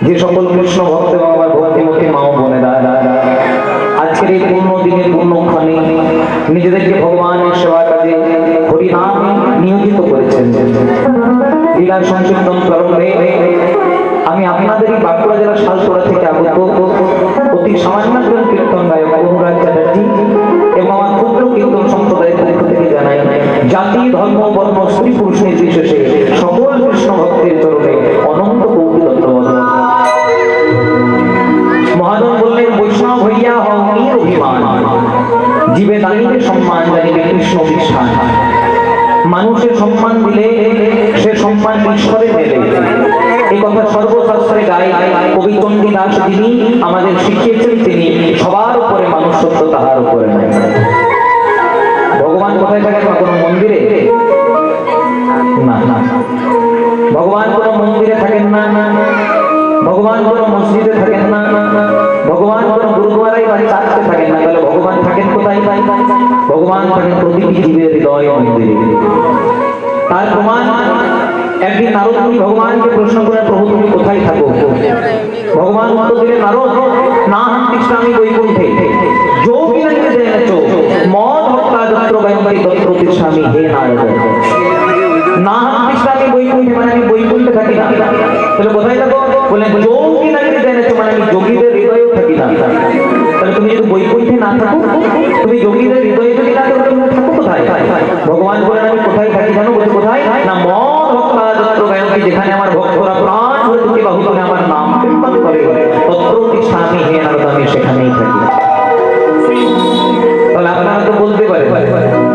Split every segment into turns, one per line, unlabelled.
যে সকল কৃষ্ণ ভক্ত এবং আমার ভক্তিমতী মা ও বোনেরা আজকের এই পূর্ণ দিনের পূর্ণক্ষণে নিজেদেরকে ভগবানের সেবা কাজে হরিনাম নিয়োজিত করেছেন। লীলা সংকীর্তন প্রারম্ভে আমি আপনাদেরই বাঁকুড়া জেলা শালতোড়া থেকে আগত অতি সামান্য একজন কীর্তন গায়ক অনুরাগ চ্যাটার্জি এবং আমার ক্ষুদ্র কীর্তন সম্প্রদায়ের পক্ষ থেকে জানাই জাতি ধর্ম বর্ণ স্ত্রী পুরুষ নির্বিশেষে সকল কৃষ্ণ ভক্তের চরণে অনন্ত কৌটি ধন্যবাদ। মহাজন বললেন, বৈষ্ণব হইয়া হও নিরভিমান, জীবে দানিবে সম্মান, জানিবে কৃষ্ণ বিশ্বাস। মানুষের সম্মান দিলে সে সম্মান ঈশ্বরে দেবে, এই কথা সর্বশাস্ত্রে গায়। কবি চণ্ডীদাস যিনি আমাদের শিখিয়েছেন, তিনি সবার উপরে মানুষ সত্য, তাহার উপরে নাই। ভগবান কোথায় থাকেন? কোনো মন্দিরে না, না, ভগবান কোন মন্দিরে থাকেন না, ভগবান কোন মসজিদে থাকেন না, ভগবান কোন গুরুদ্বারায় বা চার্চে থাকেন না। তাহলে ভগবান থাকেন কোথায়? ভগবান থাকেন প্রতিটি জীবের হৃদয় মন্দিরে। তার প্রমাণ একদিন নারদ মুনি ভগবানকে প্রশ্ন করে, প্রভু তুমি কোথায় থাকো? ভগবান উত্তর দিলেন, নারদ, না তিষ্ঠামি বৈকুণ্ঠে যোগী নাকি দেনচো মদ ভক্তা যত্র গায়ন্তি তত্র তিষ্ঠামি। হে নারদ, না তিষ্ঠামি বৈকুণ্ঠে মানে আমি বৈকুণ্ঠে থাকি না। তাহলে কোথায় থাকো? বলে যোগী নাকি দেনচো মানে আমি যোগীদের হৃদয়েও থাকি না। তাহলে তুমি যদি বৈকুণ্ঠে না থাকো, তুমি যোগীদের হৃদয়ে যদি না থাকো, তুমি থাকো কোথায়? ভগবান বলেন, আমি কোথায় থাকি জানো? বলছে কোথায়? না মদ ভক্তা যত্র গায়ন্তি, যেখানে আমার ভক্তরা প্রাণ ভরে দুটি বাহু তুলে আমার নাম কীর্তন করে, তত্র তিষ্ঠামি। হে নারদ, আমি সেখানেই থাকি। তাহলে আপনারা তো বলতে পারেন,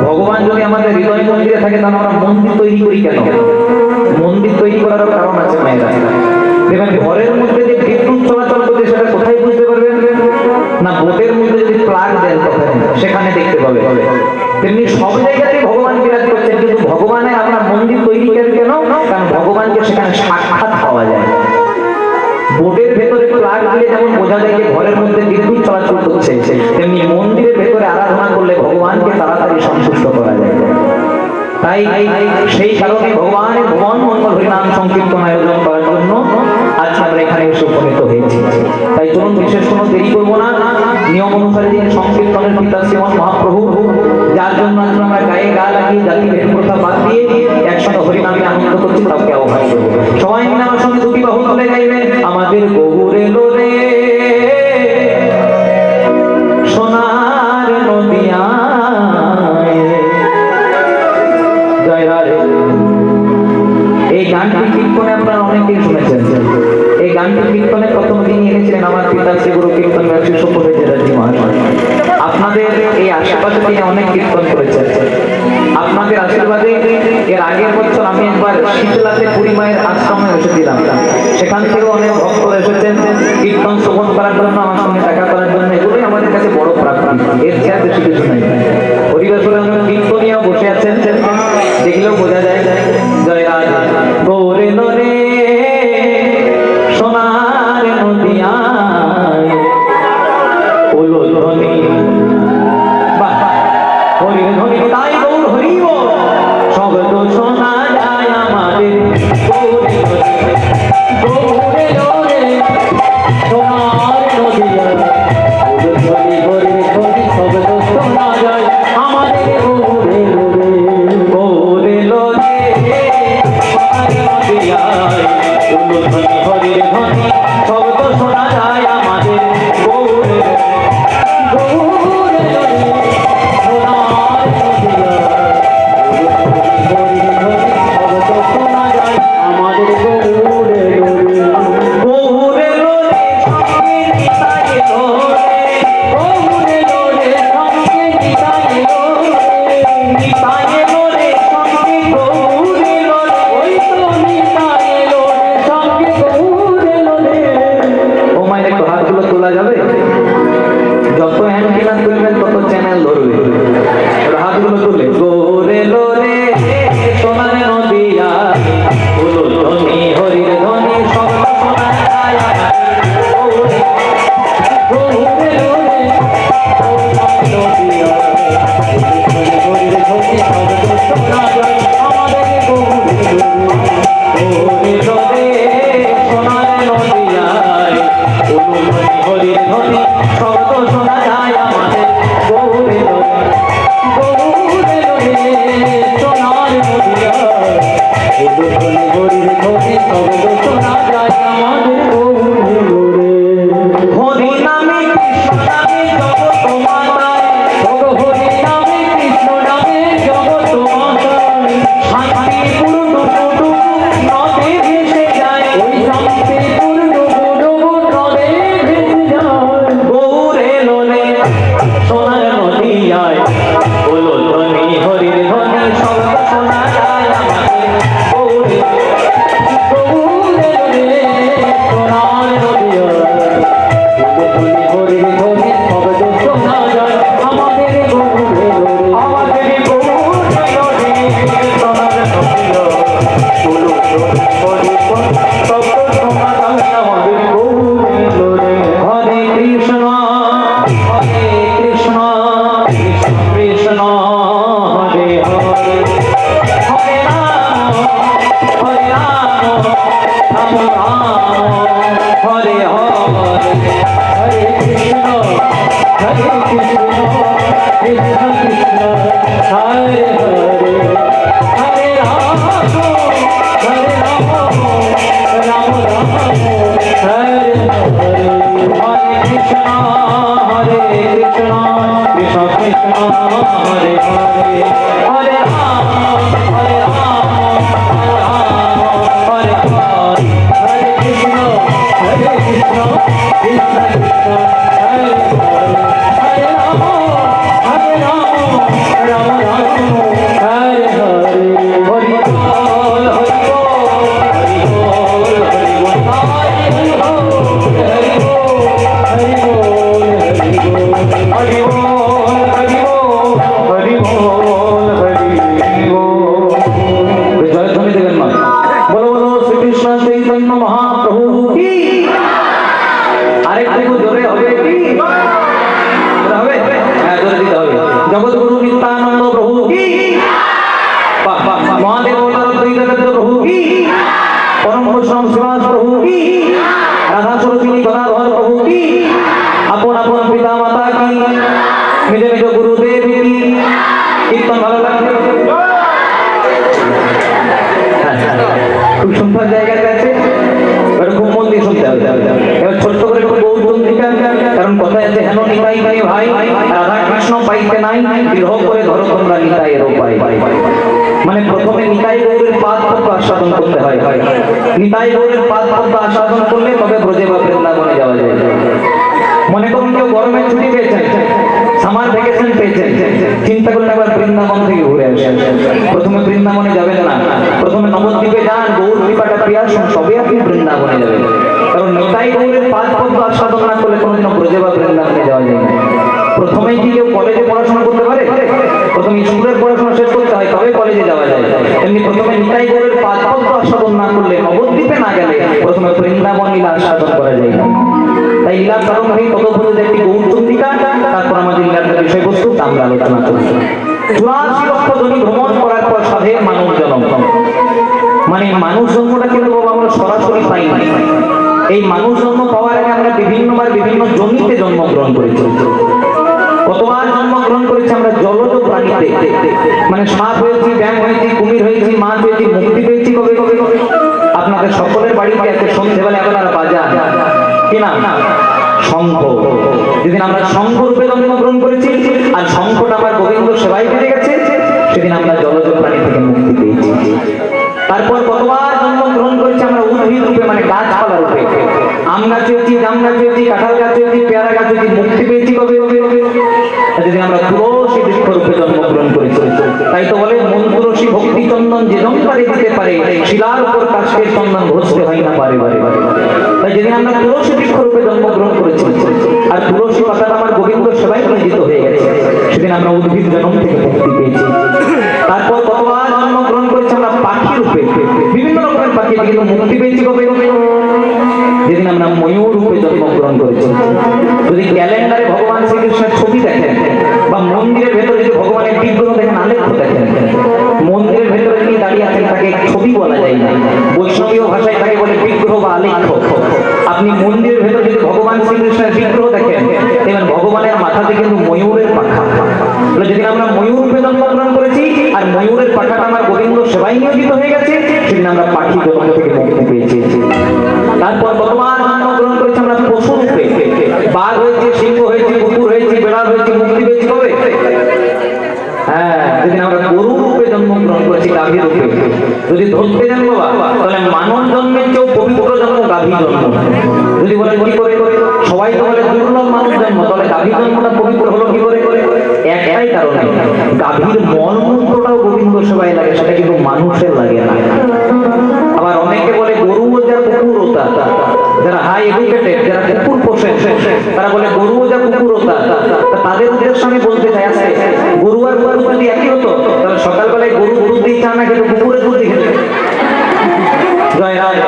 ভগবান যদি আমাদের হৃদয় মন্দিরে থাকে, তাহলে আমরা মন্দির তৈরি করি কেন? মন্দির তৈরি করারও কারণ আছে মায়েরা। দেখবেন ঘরের মধ্যে যে বিদ্যুৎ চলাচল করছে, সেটা কোথায় বুঝতে পারবেন? না বোটের মধ্যে যদি প্লাগ দেন সেখানে দেখতে পাবে। তেমনি সব জায়গাতেই ভগবান বিরাজ করছেন, কিন্তু ভগবানের আমরা মন্দির তৈরি করি কেন? কারণ ভগবানকে সেখানে সাক্ষাৎ পাওয়া যায়। বোটের ভেতরে প্লাগ দিলে যেমন বোঝা যায় যে ঘরের মধ্যে বিদ্যুৎ চলাচল করছে, তেমনি মন্দিরের ভেতরে আরাধনা করলে ভগবানকে তাড়াতাড়ি সন্তুষ্ট করা যায়। তাই সেই কারণে ভগবানের ভুবন মঙ্গল হরিনাম সংকীর্তন আয়োজন করার জন্য আজ আমরা এখানে এসে উপনীত হয়েছি। তাই চলুন বিশেষ কোনো দেরি করবো না, নিয়ম অনুসারে যিনি সংকীর্তনের পিতা শ্রীমৎ মহাপ্রভু, যার জন্য আমরা গায়ে গা লাগিয়ে জাতি ভেদ প্রথা বাদ দিয়ে একসঙ্গে হরিনামে আনন্দ করছি, তাকে আহ্বান করবো। সবাই মিলে আমার সঙ্গে দুটি বাহু তুলে গাইবেন, আমাদের গৌর এলো রে সোনার নদিয়া। এই গানটি কীর্তনে আপনারা অনেকেই শুনেছেন। এই গানটি কীর্তনে প্রথম দিন এনেছিলেন আমার পিতা শ্রী গুরু কীর্তন শ্রী সুখদেব চ্যাটার্জি মহাশয়। আপনাদের এই আশীর্বাদে তিনি অনেক কীর্তন করেছেন। আপনাদের আশীর্বাদে এর আগের বছর আমি একবার শীতলাতে পুরী মায়ের আশ্রমে এসেছিলাম, সেখান থেকে অনেক করার জন্য, আমার সঙ্গে দেখা করার জন্য, এগুলোই আমাদের কাছে বড় প্রাপ্তি, এর চেয়ে বেশি কিছু নাই। হরিবাসরে কীর্তনিয়া বসে আছেন, দেখলেও বোঝা যায় জয় রাধা। গৌরে নরে সোনার নদিয়ায় ওলো ধ্বনি, বাহ হরির ধ্বনি তাই গৌর হরিব, শব্দ শোনা যায় আমাদের গৌরে নরে, গৌরে নরে সোনার নদিয়ায় ওলো ধ্বনি, হরির ধ্বনি শব্দ শোনা যায় আমাদের গৌরে নরে, গৌরে নরে সোনার নদিয়ায় ওলো ধ্বনি, হরির ধ্বনি শব্দ শোনা যায় আমাদের গৌরে, গৌরে নরে সোনার নদিয়ায় ওলো ধ্বনি, হরির ধ্বনি শব্দ শোনা যায় আমাদের গৌরে নরে, গৌরে নরে সঙ্গে নিতাই লোরে, গৌরে নরে সঙ্গে নিতাই লোরে, নিতাই লোরে সঙ্গে গৌরে নরে, ওই তো নিতাই লোরে সঙ্গে গৌরে নরে। ও মায়ের একটু হাতগুলো তোলা যাবে? যত হ্যান্ড কিনা তুলবেন তত চ্যানেল ধরবে। হাতগুলো তুলে গৌরে লোরে সোনার নদিয়া ওলো ধ্বনি, হরির ধ্বনি শব্দ শোনা যায় গৌরে, গৌরে লোরে সোনার নদিয়া হরির ধ্বনি শব্দ শোনা যায় আমাদের গৌরে, গৌরে লোরে সোনার নদিয়ায় ওলো ধ্বনি, হরির ধ্বনি শব্দ শোনা যায় আমাদের গৌরে লোরে, গৌরে লোরে সোনার নদিয়ায় ওলো ধ্বনি, হরির ধ্বনি শব্দ শোনা যায় আমাদের গৌরে লোরে। হরি নামে কৃষ্ণ নামে জগৎ মাতায়, হরি নামে কৃষ্ণ নামে জগৎ মাতায়, শান্তি পূর্ণ ডুবু নদে ভেসে যায়, ওই শান্তি পূর্ণ ডুবু নদে ভেসে যায়, গৌরে লোরে সোনার নদিয়ায় ওলো ধ্বনি, হরির ধ্বনি শব্দ শোনা যায় আমাদের গৌরে, গৌরে লোরে সোনার নদিয়ায় ওলো ধ্বনি, হরির ধ্বনি শব্দ শোনা যায় আমাদের গৌরে লোরে, আমাদের গৌরে লোরে সোনার নদিয়ায় ওলো ধ্বনি, হরির ধ্বনি শব্দ শোনা যায় আমাদের গৌরে লোরে। হরে কৃষ্ণ হরে কৃষ্ণ কৃষ্ণ কৃষ্ণ হরে হরে, হরে রাম হরে রাম রাম রাম হরে হরে, হরে কৃষ্ণ হরে কৃষ্ণ কৃষ্ণ কৃষ্ণ হরে হরে, হরে রাম হরে রাম রাম রাম হরে হরে, হরে কৃষ্ণ হরে কৃষ্ণ কৃষ্ণ কৃষ্ণ হরে হরে, হরে রাম হরে রাম হরে হরে, হরে কৃষ্ণ কৃষ্ণ কৃষ্ণ হরে হরে, হরে রাম হরে রাম রাম রাম হরে হরে, হরি বল হরি বল হরি বল হরি বল হরি বল হরি বল হরি বল হরি বল হরি বল হরি বল। জয় ধ্বনি দেবেন মা, বলো বলো শ্রীকৃষ্ণ চৈতন্য মহাপ্রভু কি। আরেকটু জোরে হবে কি? হবে? হ্যাঁ জোরে দিতে হবে। জগৎগুরু নিত্যানন্দ প্রভু কি, মহাদেব দ্বৈতাচার্য প্রভু কি, পরম বৈষ্ণব শ্রীবাস প্রভু কি, রাধা সরস্বতী গদাধর প্রভু কি, আপন আপন পিতা মাতা কি, নিজ নিজ গুরুদেব কি। কীর্তন ভালো লাগছে? খুব সুন্দর জায়গাতে আছে, খুব মন দিয়ে শুনতে হবে। এবার ছোট্ট করে একটু গৌরচন্দ্রিকা, কারণ কথায় আছে হেন নিতাই ভাই ভাই রাধা কৃষ্ণ পাইতে নাই, বিরহ করে ধরো তোমরা নিতাইয়ের উপায়। মানে প্রথমে নিতাই গৌরের পাদ পদ্ম আস্বাদন করতে হয়, নিতাই গৌরের পাদ পদ্ম আস্বাদন করলে তবে ব্রজে বা বৃন্দাবনে যাওয়া যায়। মনে করুন কেউ গরমের ছুটি পেয়েছেন, সামার ভ্যাকেশন পেয়েছেন, চিন্তা করুন একবার বৃন্দাবন থেকে ঘুরে আসেন। প্রথমে বৃন্দাবনে যাবেন না, প্রথমে নবদ্বীপে যান, গৌর কৃপাটা পেয়ে আসুন, তবে আপনি বৃন্দাবনে যাবেন। কারণ নিতাই গৌরের পাদ পদ্ম সাধন না করলে কোনোদিনও ব্রজে বা বৃন্দাবনে যাওয়া যায় না। প্রথমেই কি কেউ কলেজে পড়াশোনা করতে পারে? প্রথমে স্কুলের পড়াশোনা শেষ করতে হয়, তবে কলেজে যাওয়া যায়। এমনি প্রথমে নিতাই গৌরের পাদপদ্ম আস্বাদন না করলে, নবদ্বীপে না গেলে প্রথমে বৃন্দাবন লীলা আস্বাদন করা যায় না। তাই লীলা সাধন হয়ে কত বলতে একটি গৌরচন্দ্রিকা, তারপর আমাদের লীলার বিষয়বস্তু আমরা আলোচনা করব। 84 লক্ষ জমি ভ্রমণ করার পর সাধের মানব জন্ম, মানে মানুষ জন্মটা কিন্তু আমরা সরাসরি পাই না। এই মানুষ জন্ম পাওয়ার আগে আমরা বিভিন্নবার বিভিন্ন জমিতে জন্মগ্রহণ করেছি। কতবার জন্মগ্রহণ করেছি আমরা জলজ প্রাণীতে, মানে সাপ হয়েছি, ব্যাঙ হয়েছি, কুমির হয়েছি, মাছ হয়েছি, মুক্তি পেয়েছি কবে কবে কবে। আপনাদের সকলের বাড়িতে আছে সন্ধ্যেবেলা এখন আর বাজা কি না, শঙ্খ। যেদিন আমরা শঙ্খ রূপে জন্মগ্রহণ করেছি আর শঙ্খটা আমার গোবিন্দ সেবাই পেয়ে গেছে, সেদিন আমরা জলজ প্রাণী থেকে মুক্তি পেয়েছি। তারপর কতবার জন্মগ্রহণ করেছি আমরা উদ্ভিদ রূপে, মানে গাছপালা রূপে। আম গাছ হয়েছি, জাম গাছ হয়েছি, কাঁঠাল গাছ হয়েছি, পেয়ারা গাছ হয়েছি, মুক্তি পেয়েছি কবে কবে কবে। যেদিন আমরা তুলসী বৃক্ষ রূপে জন্মগ্রহণ করেছি। তাই তো বলে মন তুলসী ভক্তি চন্দন যে জঙ্কারে দিতে পারে, শিলার উপর কাশের চন্দন ঘষতে হয় না বারে বারে বারে। তাই যেদিন আমরা তুলসী বৃক্ষ রূপে জন্মগ্রহণ করেছি আর তুলসী পাতাটা আমার গোবিন্দ সেবাই নিয়োজিত হয়ে গেছে, সেদিন আমরা উদ্ভিদ জন্ম থেকে মুক্তি পেয়েছি। তারপর কতবার জন্মগ্রহণ করেছি আমরা পাখি রূপে, বিভিন্ন রকমের পাখি, কিন্তু মুক্তি পেয়েছি কবে কবে, যেদিন আমরা ময়ূর রূপে জন্মগ্রহণ করেছি। যদি ক্যালেন্ডারে ভগবান শ্রীকৃষ্ণের ছবি দেখেন বা মন্দিরের ভেতরে যদি ভগবানের বিগ্রহ দেখেন, আলেখ্য দেখেন, মন্দিরের ভেতরে যিনি দাঁড়িয়ে আছেন তাকে ছবি বলা যায় না, বৈষ্ণবীয় ভাষায় তাকে বলে বিগ্রহ বা আলেখ্য। আপনি মন্দিরের ভেতরে যদি ভগবান শ্রীকৃষ্ণের বিগ্রহ দেখেন, দেখবেন ভগবানের মাথাতে কিন্তু ময়ূরের পাখা। যেদিন আমরা ময়ূর রূপে জন্মগ্রহণ করেছি আর ময়ূরের পাখাটা আমার গোবিন্দ সেবাই নিয়োজিত হয়ে গেছে, সেদিন আমরা পাখি জন্ম থেকে মুক্তি পেয়েছি। তারপর কতবার জন্মগ্রহণ করেছি আমরা পশু রূপে, বাঘ হয়েছে, সিংহ হয়েছে, কুকুর হয়েছে, বেড়াল হয়েছে, মুক্তি পেয়েছি কবে? হ্যাঁ, যেদিন আমরা গরু রূপে জন্মগ্রহণ করেছি, গাভী রূপে। যদি ধরতে যান বাবা, তাহলে মানব জন্মের চেয়েও পবিত্র জন্ম গাভী জন্ম। যদি বলে কি করে, সবাই তো বলে দুর্লভ মানুষ জন্ম, তাহলে গাভী জন্মটা পবিত্র হলো কি করে? একটাই কারণে, গাভীর মলমূত্রটাও গোবিন্দ সেবায় লাগে, সেটা কিন্তু মানুষের লাগে না। আবার অনেকে বলে গরু যা কুকুরতা, যারা হাই এডুকেটেড, যারা কুকুর পোষে, তারা বলে গরু যা কুকুরতা। তাদের উদ্দেশ্য আমি বলতে চাই, আছে গরু আর কুকুর যদি একই হতো তাহলে সকালবেলায় গরু দুধ দিয়ে চা না খেতে কুকুরের দুধ দিয়ে খেতে। জয় রায়,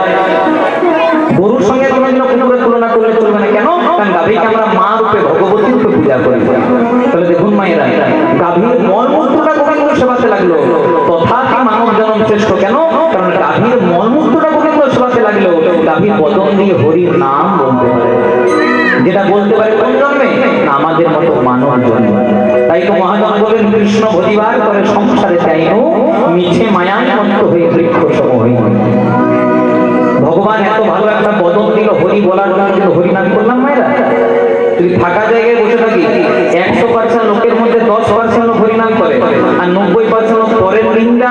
গরুর সঙ্গে কোনোদিনও কুকুরের তুলনা করলে চলবে না। কেন? কারণ গাভীকে আমরা মা রূপে, ভগবতী রূপে পূজা করি। তাহলে দেখুন মায়েরা, গাভীর মলমূত্রটা গোবিন্দ সেবাতে লাগলো, তথাপি মানব জন্ম শ্রেষ্ঠ। কেন? কারণ গাভীর মলমূত্রটা গোবিন্দ সেবাতে লাগলো, গাভীর বদন দিয়ে হরির নাম বলতে পারে, যেটা বলতে পারে কোন জন্মে? না, আমাদের মতো মানব জন্ম। তাই তো মহাজন বলেন, কৃষ্ণ ভরিবার করে সংসারে চাইনো, মিছে মায়ায় মত্ত হয়ে বৃক্ষ সম হইল। ভগবান এত ভালো একটা বদন দিল হরি বলার জন্য, কিন্তু হরিনাম করলাম মায়েরা। যদি ফাঁকা জায়গায় বসে থাকি, 100% লোকের মধ্যে 10% লোক হরিনাম করে আর 90% লোক পরের নিন্দা